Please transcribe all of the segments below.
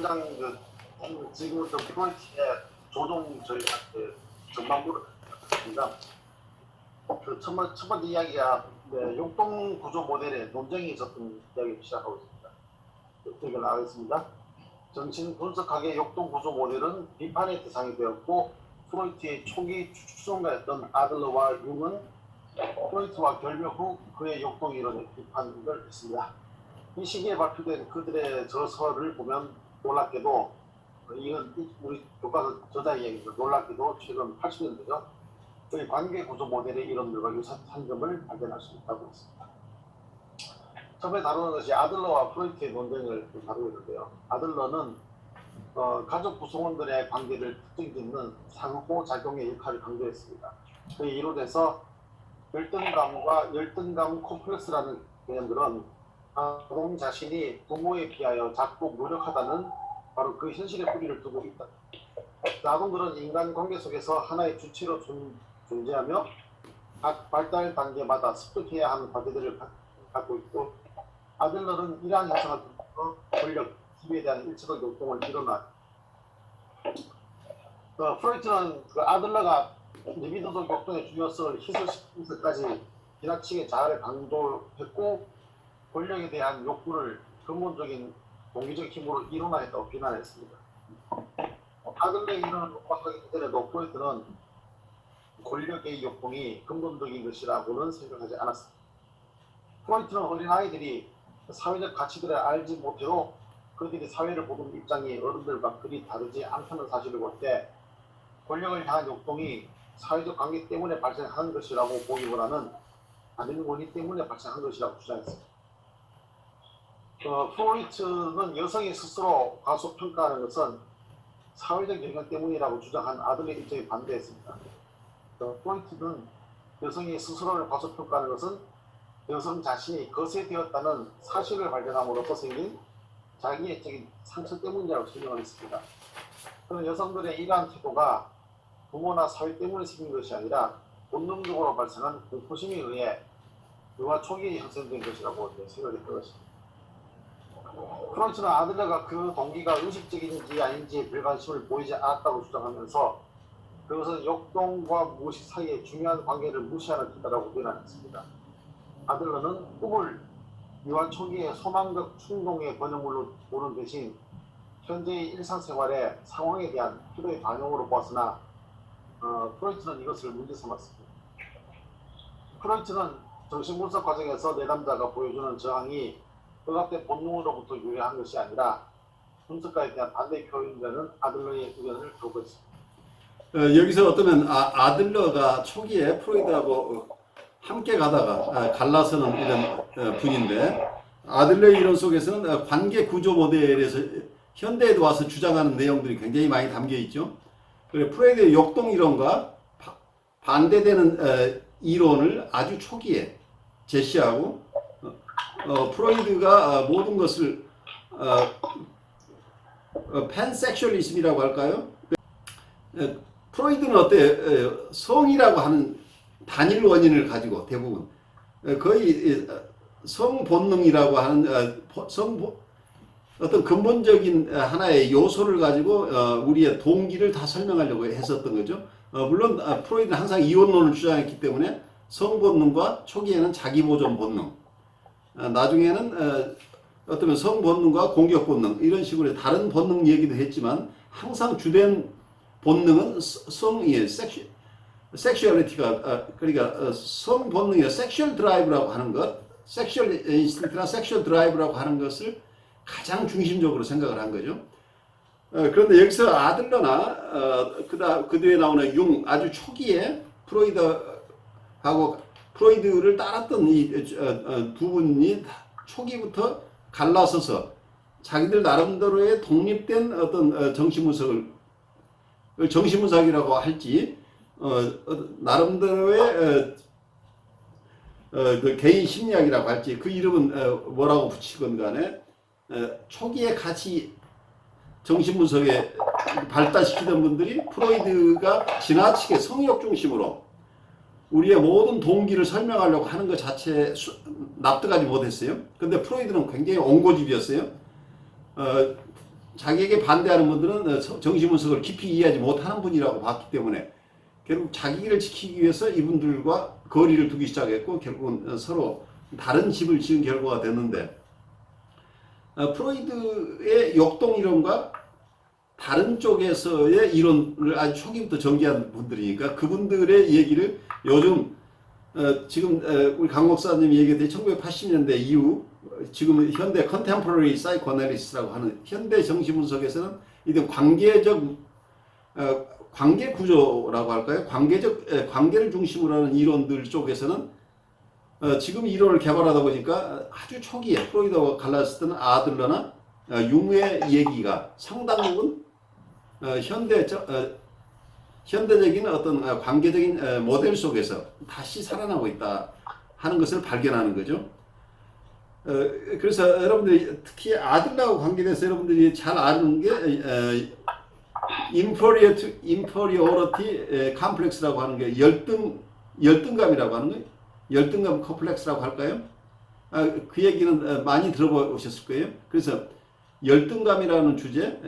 위원장 지금부터 프로이트의 조종 저희가 전반부를 했습니다. 첫 번째 이야기가 용동 구조 모델의 논쟁이 있었던 이야기를 시작하고 있습니다. 이걸 나가겠습니다. 정신 분석학의 용동 구조 모델은 비판의 대상이 되었고 프로이트의 초기 추종가였던 아들러와 융은 프로이트와 결별 후 그의 용동 이론에 비판을 했습니다. 이 시기에 발표된 그들의 저서를 보면 놀랍게도 이건 우리 교과서 저자의 얘기죠. 놀랍게도 최근 80년대죠. 저희 관계 구조 모델의 이론들과 유사한 점을 발견할 수 있다고 했습니다. 처음에 다루는 것이 아들러와 프로이트의 논쟁을 다루고 있는데요. 아들러는 가족 구성원들의 관계를 특징짓는 상호작용의 역할을 강조했습니다. 그에 이론에서 열등감과 열등감 콤플렉스라는 개념들은 아동 자신이 부모에 비하여 작고 무력하다는 바로 그 현실의 뿌리를 두고 있다. 아동들은 인간관계 속에서 하나의 주체로 존재하며 각 발달 단계마다 습득해야 하는 과제들을 갖고 있고 아들러는 이러한 현상을 통해서 권력, 지위에 대한 일체적 역동을 일어나 프로이트는 아들러가 리비도적 역동의 중요성을 희설시키면서까지 지나치게 자아를 강조했고 권력에 대한 욕구를 근본적인 동기적 힘으로 이론화했다고 비난했습니다. 아들러의 이론을 논박하기 전에도 프로이트는 권력의 욕동이 근본적인 것이라고는 생각하지 않았습니다. 프로이트는 어린아이들이 사회적 가치들을 알지 못해도 그들이 사회를 보는 입장이 어른들과 그리 다르지 않다는 사실을 볼 때 권력을 향한 욕동이 사회적 관계 때문에 발생한 것이라고 보기보다는 다른 원인 때문에 발생한 것이라고 주장했습니다. 프로이트는 여성이 스스로 과소평가하는 것은 사회적 영향 때문이라고 주장한 아들의 입장에 반대했습니다. 프로이트는 여성이 스스로를 과소평가하는 것은 여성 자신이 거세되었다는 사실을 발견함으로써 생긴 자기애적인 상처 때문이라고 설명을 했습니다. 그런 여성들의 이러한 태도가 부모나 사회 때문에 생긴 것이 아니라 본능적으로 발생한 공포심에 의해 유아 초기에 형성된 것이라고 생각했던 것입니다. 프로이트는 아들러가 그 동기가 의식적인지 아닌지에 별 관심을 보이지 않았다고 주장하면서 그것은 역동과 무의식 사이의 중요한 관계를 무시하는 기다라고 비난했습니다. 아들러는 꿈을 유아 초기의 소망적 충동의 번영물로 보는 대신 현재의 일상생활의 상황에 대한 필요의 반영으로 보았으나 프로이트는 이것을 문제 삼았습니다. 프로이트는 정신분석 과정에서 내담자가 보여주는 저항이 억압된 본능으로부터 유래한 것이 아니라 분석가에 대한 반대 표현이라는 아들러의 의견을 거부했습니다. 여기서 어쩌면 아들러가 초기에 프로이트하고 함께 가다가 갈라서는 이런 분인데 아들러의 이론 속에서는 관계 구조 모델에서 현대에도 와서 주장하는 내용들이 굉장히 많이 담겨 있죠. 그리고 프로이트의 역동 이론과 반대되는 이론을 아주 초기에 제시하고 프로이트가 모든 것을 팬섹슈얼리즘이라고 할까요? 프로이트는 어때? 성이라고 하는 단일 원인을 가지고 대부분 거의 성 본능이라고 하는 어떤 근본적인 하나의 요소를 가지고 우리의 동기를 다 설명하려고 했었던 거죠. 물론 프로이트는 항상 이원론을 주장했기 때문에 성 본능과 초기에는 자기 보존 본능, 나중에는 어쩌면 성 본능과 공격 본능 이런 식으로 다른 본능 얘기도 했지만 항상 주된 본능은 성이에요. 섹슈얼리티가 그러니까 성 본능이나 섹슈얼 드라이브라고 하는 것, 섹슈얼 인스팅트나 섹슈얼 드라이브라고 하는 것을 가장 중심적으로 생각을 한 거죠. 그런데 여기서 아들러나 그 뒤에 나오는 융 아주 초기에 프로이드를 따랐던 이 두 분이 초기부터 갈라서서 자기들 나름대로의 독립된 어떤 정신분석이라고 할지 나름대로의 그 개인 심리학이라고 할지 그 이름은 뭐라고 붙이건 간에 초기에 같이 정신분석에 발달시키던 분들이 프로이드가 지나치게 성욕 중심으로 우리의 모든 동기를 설명하려고 하는 것 자체에 납득하지 못했어요. 근데 프로이드는 굉장히 온고집이었어요. 자기에게 반대하는 분들은 정신분석을 깊이 이해하지 못하는 분이라고 봤기 때문에 결국 자기를 지키기 위해서 이분들과 거리를 두기 시작했고 결국은 서로 다른 집을 지은 결과가 됐는데 프로이드의 역동 이론과 다른 쪽에서의 이론을 아주 초기부터 전개한 분들이니까 그분들의 얘기를 요즘 지금 우리 강 목사님이 얘기했듯이 1980년대 이후 지금 현대 컨템포러리 사이코애널리스트라고 하는 현대 정신분석에서는 이런 관계적 관계 구조라고 할까요? 관계를 중심으로 하는 이론들 쪽에서는 지금 이론을 개발하다 보니까 아주 초기에 프로이드와 갈랐을 때는 아들러나 융의 얘기가 상당 부분 현대적인 어떤 관계적인 모델 속에서 다시 살아나고 있다 하는 것을 발견하는 거죠. 그래서 여러분들이 특히 아들러하고 관계돼서 여러분들이 잘 아는 게 inferiority complex라고 하는 게 열등감이라고 하는 거예요. 열등감 컴플렉스라고 할까요? 그 얘기는 많이 들어보셨을 거예요. 그래서 열등감이라는 주제,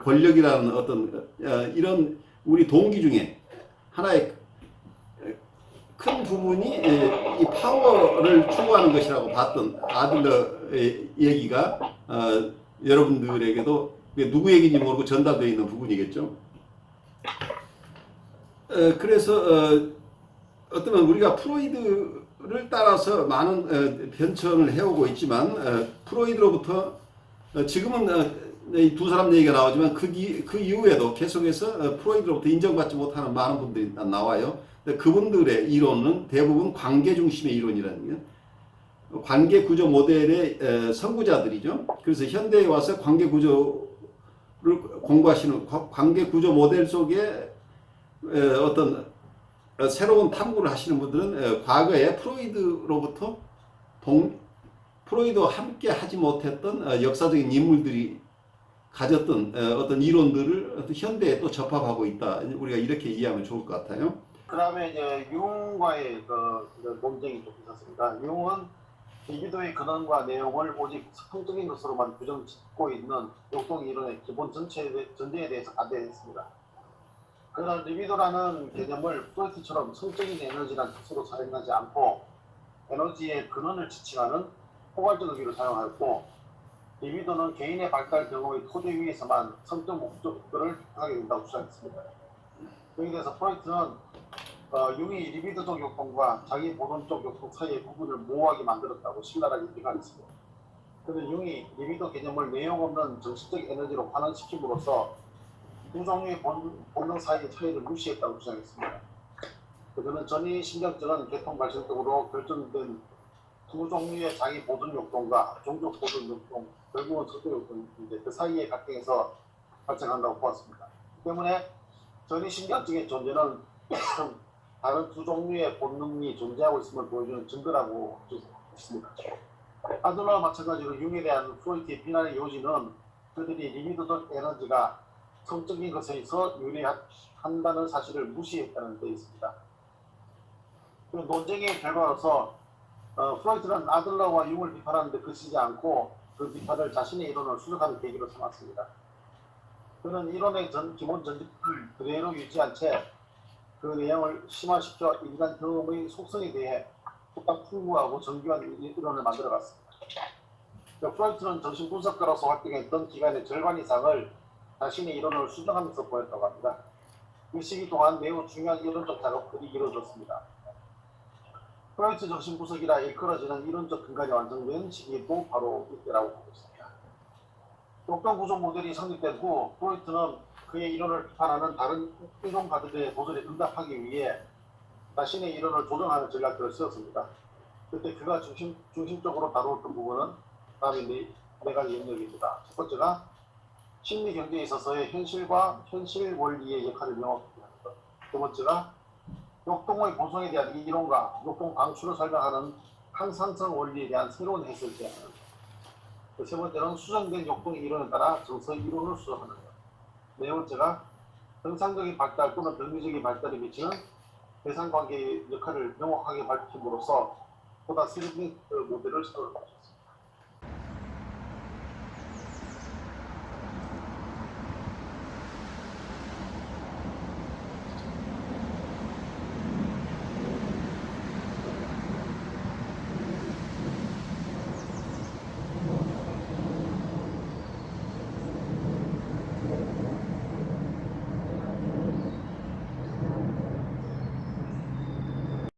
권력이라는 어떤 이런 우리 동기 중에 하나의 큰 부분이 이 파워를 추구하는 것이라고 봤던 아들러의 얘기가 여러분들에게도 누구 얘기인지 모르고 전달되어 있는 부분이겠죠. 그래서 어쩌면 우리가 프로이드를 따라서 많은 변천을 해오고 있지만 프로이드로부터 지금은 이 두 사람 얘기가 나오지만 그 이후에도 계속해서 프로이드로부터 인정받지 못하는 많은 분들이 나와요. 그분들의 이론은 대부분 관계 중심의 이론이라는 게 관계 구조 모델의 선구자들이죠. 그래서 현대에 와서 관계 구조를 공부하시는 관계 구조 모델 속에 어떤 새로운 탐구를 하시는 분들은 과거에 프로이드로부터 프로이드와 함께 하지 못했던 역사적인 인물들이 가졌던 어떤 이론들을 현대에 또 접합하고 있다. 우리가 이렇게 이해하면 좋을 것 같아요. 그 다음에 이제 융과의 그 논쟁이 좀 있었습니다. 융은 리비도의 근원과 내용을 오직 성적인 것으로만 규정짓고 있는 역동 이론의 기본 전제에 대해서 반대했습니다. 그러나 리비도라는 개념을 프로이트처럼 성적인 에너지란 뜻으로 사용하지 않고 에너지의 근원을 지칭하는 포괄적 의미로 사용하였고 리비도는 개인의 발달 경험의 토대 위에서만 성적 목적을 하게 된다고 주장했습니다. 여기에 대해서 프로이트는 융이 리비도적 욕동과 자기 본원적 욕동 사이의 부분을 모호하게 만들었다고 신랄하게 비판했습니다. 그는 융이 리비도 개념을 내용 없는 정신적 에너지로 환원시킴으로써 두 종류의 본능 사이의 차이를 무시했다고 주장했습니다. 그는 전이신경증은 계통 발생적으로 결정된 두 종류의 자기 보존 욕동과 종족 보존 욕동, 결국은 성적 욕동인데 그 사이의 갈등에서 발생한다고 보았습니다. 때문에 전이신경증의 존재는 다른 두 종류의 본능이 존재하고 있음을 보여주는 증거라고 했습니다. 아들러와 마찬가지로 융에 대한 프로이트의 비난의 요지는 그들이 리비도적 에너지가 성적인 것에서 유리한다는 사실을 무시했다는 데 있습니다. 그 논쟁의 결과로서 프로이트는 아들러와 융을 비판하는데 그치지 않고 그 비판을 자신의 이론을 수정하는 계기로 삼았습니다. 그는 이론의 기본 전제를 그대로 유지한 채 그 내용을 심화시켜 인간 경험의 속성에 대해 보다 풍부하고 정교한 이론을 만들어갔습니다. 프로이트는 정신분석가로서 활동했던 기간의 절반 이상을 자신의 이론을 수정하면서 보였다고 합니다. 그 시기 동안 매우 중요한 이론적 작업들이 이루어졌습니다. 프로이트 정신분석이라 일컬어지는 이론적 근간이 완성된 시기도 바로 이때라고 보고 있습니다. 역동 구조 모델이 성립된 후 프로이트는 그의 이론을 비판하는 다른 이론가들의 도전에 응답하기 위해 자신의 이론을 조정하는 전략들을 세웠습니다. 그때 그가 중심적으로 다루었던 부분은 다음에 네 가지 영역입니다. 첫 번째가 심리 경제에 있어서의 현실과 현실 원리의 역할을 명확히 하는 것. 두 번째가 역동의 보성에 대한 이론과 역동 방출을 설명하는 항상성 원리에 대한 새로운 해석을 제안하는 것. 세 번째는 수정된 역동 이론에 따라 정서 이론을 수정하는 것. 네 번째가 정상적인 발달 또는 병리적인 발달에 미치는 대상관계의 역할을 명확하게 밝힘으로써 보다 세련된 모델을 세워나가셨습니다.